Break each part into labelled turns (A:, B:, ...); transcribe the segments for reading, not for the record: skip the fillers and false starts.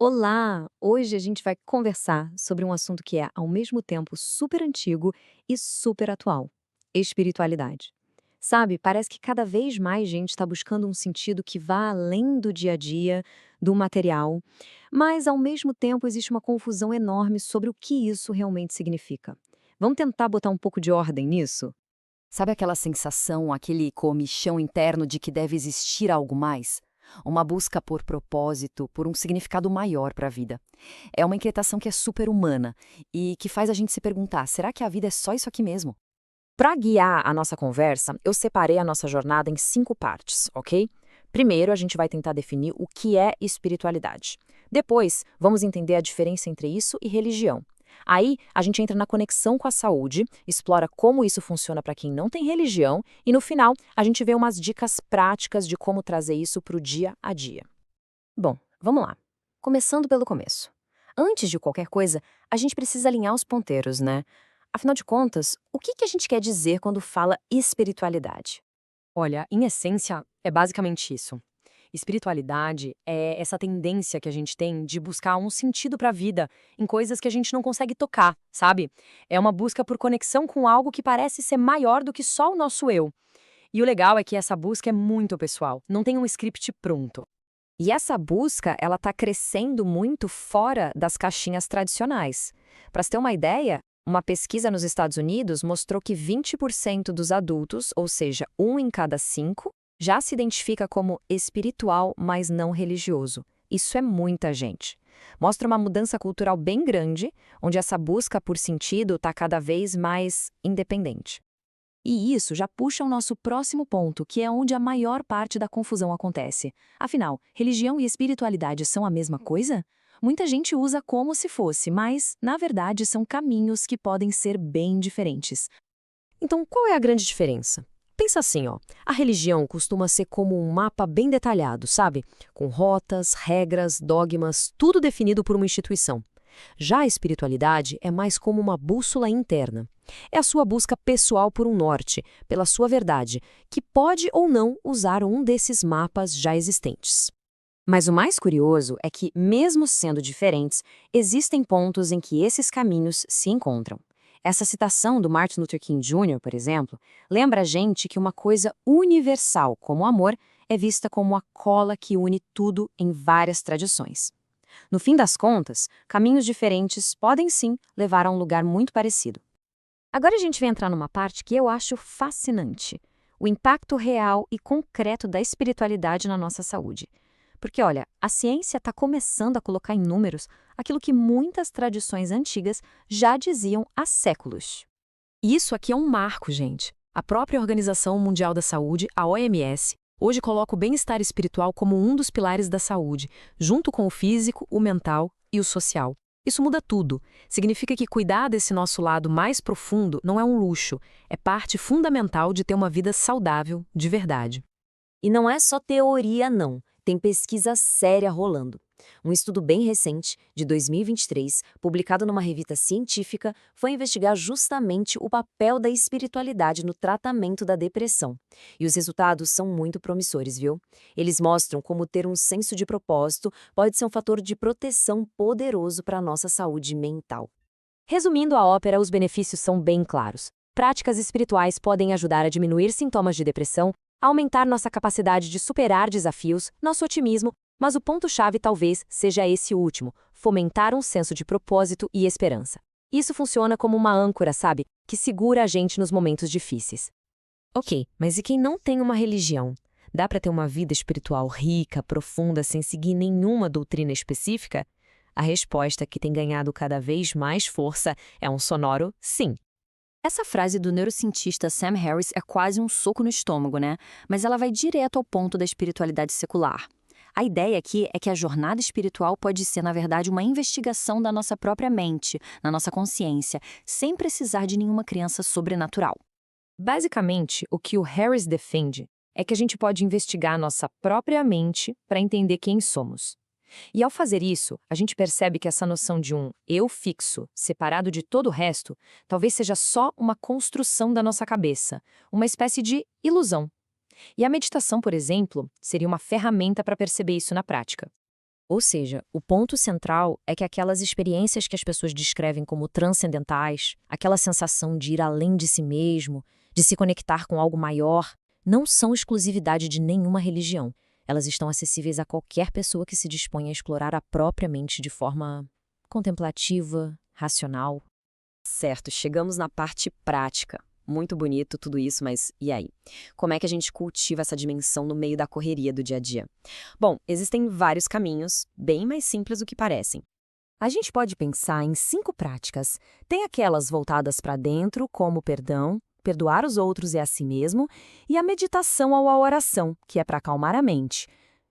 A: Olá! Hoje a gente vai conversar sobre um assunto que é, ao mesmo tempo, super antigo e super atual: espiritualidade. Sabe, parece que cada vez mais gente está buscando um sentido que vá além do dia a dia, do material, mas ao mesmo tempo existe uma confusão enorme sobre o que isso realmente significa. Vamos tentar botar um pouco de ordem nisso?
B: Sabe aquela sensação, aquele comichão interno de que deve existir algo mais? Uma busca por propósito, por um significado maior para a vida. É uma inquietação que é super humana e que faz a gente se perguntar: será que a vida é só isso aqui mesmo?
C: Para guiar a nossa conversa, eu separei a nossa jornada em 5 partes, ok? Primeiro, a gente vai tentar definir o que é espiritualidade. Depois, vamos entender a diferença entre isso e religião. Aí, a gente entra na conexão com a saúde, explora como isso funciona para quem não tem religião e, no final, a gente vê umas dicas práticas de como trazer isso para o dia a dia.
A: Bom, vamos lá. Começando pelo começo. Antes de qualquer coisa, a gente precisa alinhar os ponteiros, né? Afinal de contas, o que a gente quer dizer quando fala espiritualidade?
C: Olha, em essência, é basicamente isso. Espiritualidade é essa tendência que a gente tem de buscar um sentido para a vida em coisas que a gente não consegue tocar, sabe? É uma busca por conexão com algo que parece ser maior do que só o nosso eu. E o legal é que essa busca é muito pessoal, não tem um script pronto.
B: E essa busca, ela está crescendo muito fora das caixinhas tradicionais. Para você ter uma ideia, uma pesquisa nos Estados Unidos mostrou que 20% dos adultos, ou seja, um em cada cinco, já se identifica como espiritual, mas não religioso. Isso é muita gente. Mostra uma mudança cultural bem grande, onde essa busca por sentido está cada vez mais independente.
D: E isso já puxa o nosso próximo ponto, que é onde a maior parte da confusão acontece. Afinal, religião e espiritualidade são a mesma coisa? Muita gente usa como se fosse, mas, na verdade, são caminhos que podem ser bem diferentes.
C: Então, qual é a grande diferença? Pensa assim, ó, a religião costuma ser como um mapa bem detalhado, sabe? Com rotas, regras, dogmas, tudo definido por uma instituição. Já a espiritualidade é mais como uma bússola interna. É a sua busca pessoal por um norte, pela sua verdade, que pode ou não usar um desses mapas já existentes.
A: Mas o mais curioso é que, mesmo sendo diferentes, existem pontos em que esses caminhos se encontram. Essa citação do Martin Luther King Jr., por exemplo, lembra a gente que uma coisa universal, como o amor, é vista como a cola que une tudo em várias tradições. No fim das contas, caminhos diferentes podem sim levar a um lugar muito parecido. Agora a gente vai entrar numa parte que eu acho fascinante: o impacto real e concreto da espiritualidade na nossa saúde. Porque, olha, a ciência está começando a colocar em números aquilo que muitas tradições antigas já diziam há séculos.
C: Isso aqui é um marco, gente. A própria Organização Mundial da Saúde, a OMS, hoje coloca o bem-estar espiritual como um dos pilares da saúde, junto com o físico, o mental e o social. Isso muda tudo. Significa que cuidar desse nosso lado mais profundo não é um luxo, é parte fundamental de ter uma vida saudável, de verdade.
E: E não é só teoria, não. Tem pesquisa séria rolando. Um estudo bem recente, de 2023, publicado numa revista científica, foi investigar justamente o papel da espiritualidade no tratamento da depressão. E os resultados são muito promissores, viu? Eles mostram como ter um senso de propósito pode ser um fator de proteção poderoso para a nossa saúde mental.
A: Resumindo a ópera, os benefícios são bem claros. Práticas espirituais podem ajudar a diminuir sintomas de depressão, aumentar nossa capacidade de superar desafios, nosso otimismo, mas o ponto-chave talvez seja esse último: fomentar um senso de propósito e esperança. Isso funciona como uma âncora, sabe, que segura a gente nos momentos difíceis.
C: Ok, mas e quem não tem uma religião? Dá para ter uma vida espiritual rica, profunda, sem seguir nenhuma doutrina específica? A resposta, que tem ganhado cada vez mais força, é um sonoro sim.
D: Essa frase do neurocientista Sam Harris é quase um soco no estômago, né? Mas ela vai direto ao ponto da espiritualidade secular. A ideia aqui é que a jornada espiritual pode ser, na verdade, uma investigação da nossa própria mente, na nossa consciência, sem precisar de nenhuma crença sobrenatural.
C: Basicamente, o que o Harris defende é que a gente pode investigar nossa própria mente para entender quem somos. E ao fazer isso, a gente percebe que essa noção de um eu fixo, separado de todo o resto, talvez seja só uma construção da nossa cabeça, uma espécie de ilusão. E a meditação, por exemplo, seria uma ferramenta para perceber isso na prática.
B: Ou seja, o ponto central é que aquelas experiências que as pessoas descrevem como transcendentais, aquela sensação de ir além de si mesmo, de se conectar com algo maior, não são exclusividade de nenhuma religião. Elas estão acessíveis a qualquer pessoa que se dispõe a explorar a própria mente de forma contemplativa, racional.
E: Certo, chegamos na parte prática. Muito bonito tudo isso, mas e aí? Como é que a gente cultiva essa dimensão no meio da correria do dia a dia? Bom, existem vários caminhos, bem mais simples do que parecem. A gente pode pensar em 5 práticas. Tem aquelas voltadas para dentro, como o perdão, perdoar os outros e a si mesmo, e a meditação ou a oração, que é para acalmar a mente.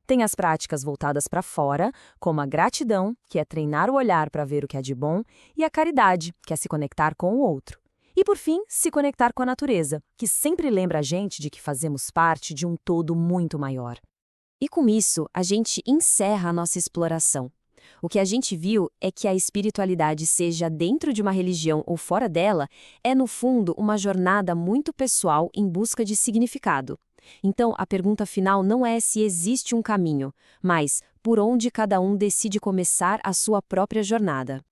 E: Tem as práticas voltadas para fora, como a gratidão, que é treinar o olhar para ver o que é de bom, e a caridade, que é se conectar com o outro. E, por fim, se conectar com a natureza, que sempre lembra a gente de que fazemos parte de um todo muito maior. E com isso, a gente encerra a nossa exploração. O que a gente viu é que a espiritualidade, seja dentro de uma religião ou fora dela, é, no fundo, uma jornada muito pessoal em busca de significado. Então, a pergunta final não é se existe um caminho, mas por onde cada um decide começar a sua própria jornada.